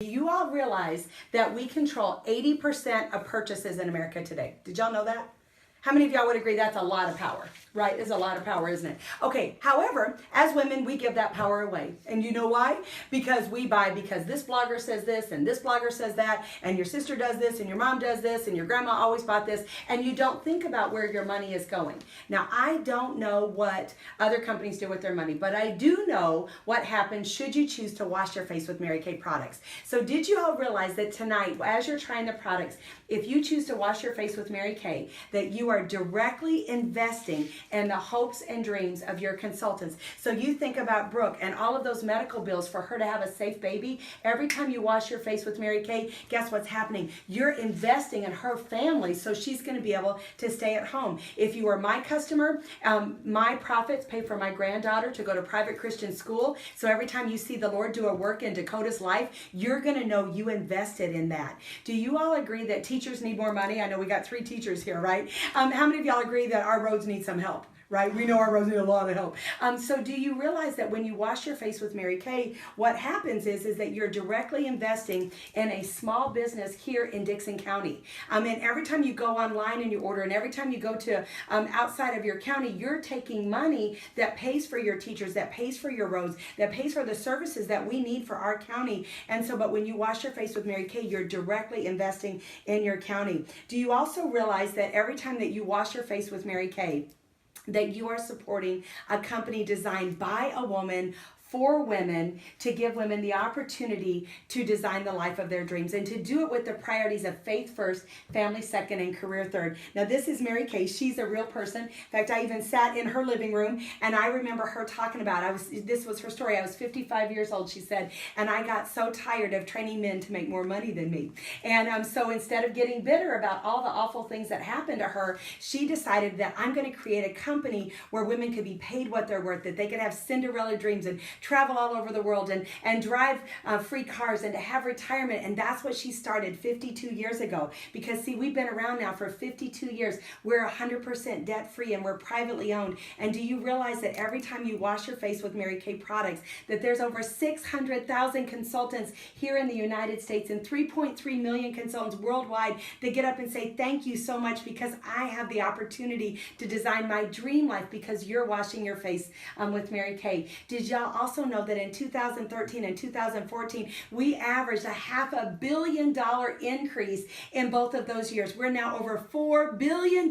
You all realize that we control 80% of purchases in America today. Did y'all know that? How many of y'all would agree that's a lot of power, right? It's a lot of power, isn't it? Okay, however, as women, we give that power away. And you know why? Because we buy because this blogger says this and this blogger says that, and your sister does this and your mom does this and your grandma always bought this, and you don't think about where your money is going. Now, I don't know what other companies do with their money, but I do know what happens should you choose to wash your face with Mary Kay products. So did you all realize that tonight, as you're trying the products, if you choose to wash your face with Mary Kay, that you are directly investing in the hopes and dreams of your consultants. So you think about Brooke and all of those medical bills for her to have a safe baby. Every time you wash your face with Mary Kay, guess what's happening? You're investing in her family so she's going to be able to stay at home. If you are my customer, my profits pay for my granddaughter to go to private Christian school. So every time you see the Lord do a work in Dakota's life, you're going to know you invested in that. Do you all agree that teachers need more money? I know we got 3 teachers here, right? How many of y'all agree that our roads need some help? Right? We know our roads need a lot of help. So do you realize that when you wash your face with Mary Kay, what happens is that you're directly investing in a small business here in Dickson County. And every time you go online and you order, and every time you go to outside of your county, you're taking money that pays for your teachers, that pays for your roads, that pays for the services that we need for our county. And so, but when you wash your face with Mary Kay, you're directly investing in your county. Do you also realize that every time that you wash your face with Mary Kay, that you are supporting a company designed by a woman for women to give women the opportunity to design the life of their dreams and to do it with the priorities of faith first, family second, and career third. Now, this is Mary Kay. She's a real person. In fact, I even sat in her living room and I remember her talking about, this was her story. I was 55 years old, she said, and I got so tired of training men to make more money than me. And so instead of getting bitter about all the awful things that happened to her, she decided that I'm going to create a company where women could be paid what they're worth, that they could have Cinderella dreams and travel all over the world and drive free cars and to have retirement. And that's what she started 52 years ago. Because see, we've been around now for 52 years. We're 100% debt free and we're privately owned. And do you realize that every time you wash your face with Mary Kay products, that there's over 600,000 consultants here in the United States and 3.3 million consultants worldwide that get up and say, thank you so much because I have the opportunity to design my dream life because you're washing your face with Mary Kay. Did y'all also know that in 2013 and 2014, we averaged a $500 million increase in both of those years. We're now over $4 billion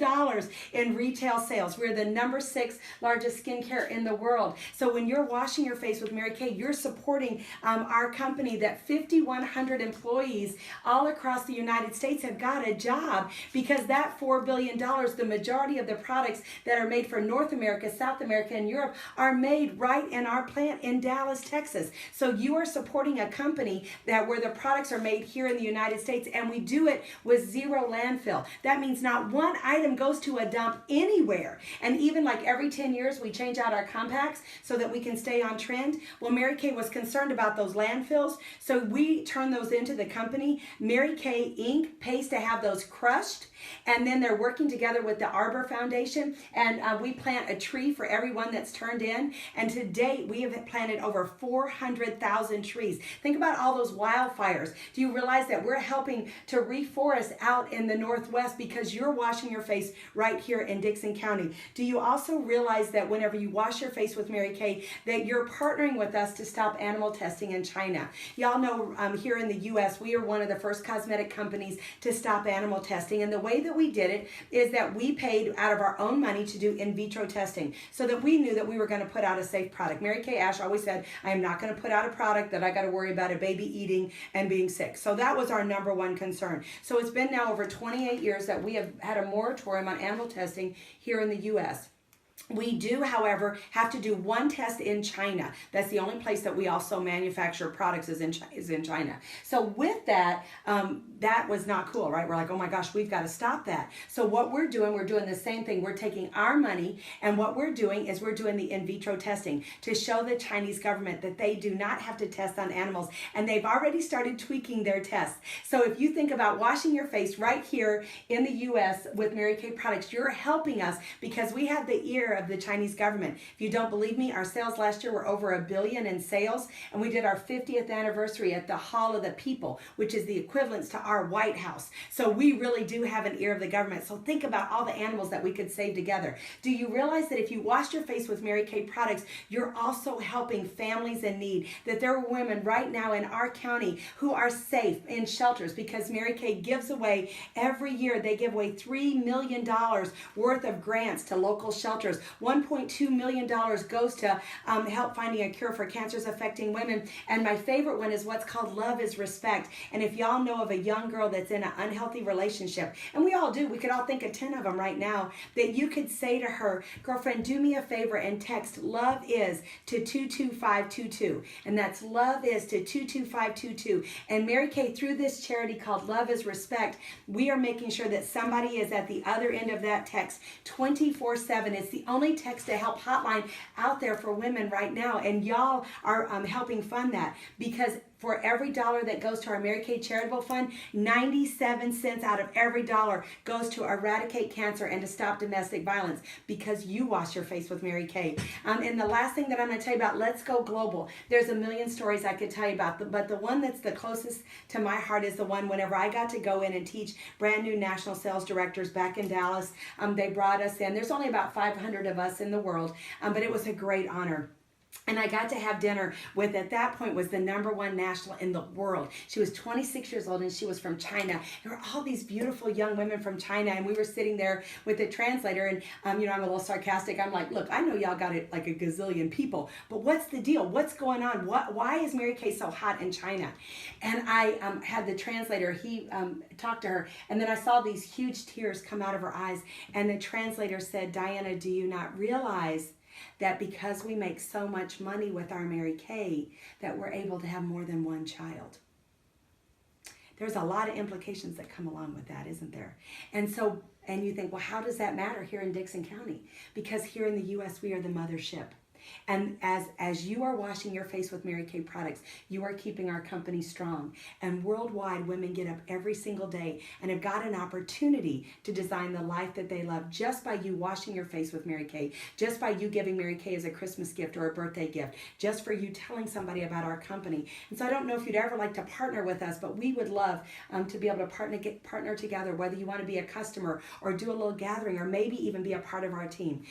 in retail sales. We're the number 6 largest skincare in the world. So when you're washing your face with Mary Kay, you're supporting our company that 5,100 employees all across the United States have got a job because that $4 billion, the majority of the products that are made for North America, South America, and Europe are made right in our plant in Dallas, Texas. So you are supporting a company that where the products are made here in the United States, and we do it with 0 landfill. That means not one item goes to a dump anywhere. And even like every 10 years, we change out our compacts so that we can stay on trend. Well, Mary Kay was concerned about those landfills, so we turn those into the company. Mary Kay Inc. pays to have those crushed, and then they're working together with the Arbor Foundation, and we plant a tree for everyone that's turned in. And to date, we have planted over 400,000 trees. Think about all those wildfires. Do you realize that we're helping to reforest out in the Northwest because you're washing your face right here in Dickson County? Do you also realize that whenever you wash your face with Mary Kay, that you're partnering with us to stop animal testing in China? Y'all know here in the U.S., we are one of the first cosmetic companies to stop animal testing. And the way that we did it is that we paid out of our own money to do in vitro testing so that we knew that we were going to put out a safe product. Mary Kay Ash always said, I am not going to put out a product that I got to worry about a baby eating and being sick. So that was our number one concern. So it's been now over 28 years that we have had a moratorium on animal testing here in the U.S. We do, however, have to do one test in China. That's the only place that we also manufacture products is in China. So with that, that was not cool, right? We're like, oh my gosh, we've got to stop that. So what we're doing the same thing. We're taking our money, and what we're doing is we're doing the in vitro testing to show the Chinese government that they do not have to test on animals, and they've already started tweaking their tests. So if you think about washing your face right here in the U.S. with Mary Kay products, you're helping us because we have the ear ear of the Chinese government. If you don't believe me, our sales last year were over $1 billion in sales, and we did our 50th anniversary at the Hall of the People, which is the equivalent to our White House. So we really do have an ear of the government. So think about all the animals that we could save together. Do you realize that if you wash your face with Mary Kay products, you're also helping families in need? That there are women right now in our county who are safe in shelters because Mary Kay gives away every year. They give away $3 million worth of grants to local shelters. $1.2 million goes to help finding a cure for cancers affecting women. And my favorite one is what's called Love is Respect. And if y'all know of a young girl that's in an unhealthy relationship, and we all do, we could all think of 10 of them right now, that you could say to her, girlfriend, do me a favor and text Love Is to 22522. And that's Love Is to 22522. And Mary Kay, through this charity called Love is Respect, we are making sure that somebody is at the other end of that text 24/7. It's the only text to help hotline out there for women right now. And y'all are helping fund that, because for every dollar that goes to our Mary Kay Charitable Fund, 97 cents out of every dollar goes to eradicate cancer and to stop domestic violence, because you wash your face with Mary Kay. And the last thing that I'm going to tell you about, Let's Go Global. There's a million stories I could tell you about, but the one that's the closest to my heart is the one whenever I got to go in and teach brand new national sales directors back in Dallas. They brought us in. There's only about 500 of us in the world, but it was a great honor. And I got to have dinner with, at that point, was the #1 national in the world. She was 26 years old and she was from China. There were all these beautiful young women from China, and we were sitting there with the translator, and I'm a little sarcastic. I'm like, look, I know y'all got it like a gazillion people, but what's the deal? What's going on? Why is Mary Kay so hot in China? And I had the translator, he talked to her, and then I saw these huge tears come out of her eyes, and the translator said, Diana, do you not realize that because we make so much money with our Mary Kay, that we're able to have more than one child? There's a lot of implications that come along with that, isn't there? And you think, well, how does that matter here in Dickson County? Because here in the U.S., we are the mothership. And as you are washing your face with Mary Kay products, you are keeping our company strong. And worldwide, women get up every single day and have got an opportunity to design the life that they love just by you washing your face with Mary Kay, just by you giving Mary Kay as a Christmas gift or a birthday gift, just for you telling somebody about our company. And so I don't know if you'd ever like to partner with us, but we would love to be able to partner together, whether you want to be a customer or do a little gathering or maybe even be a part of our team.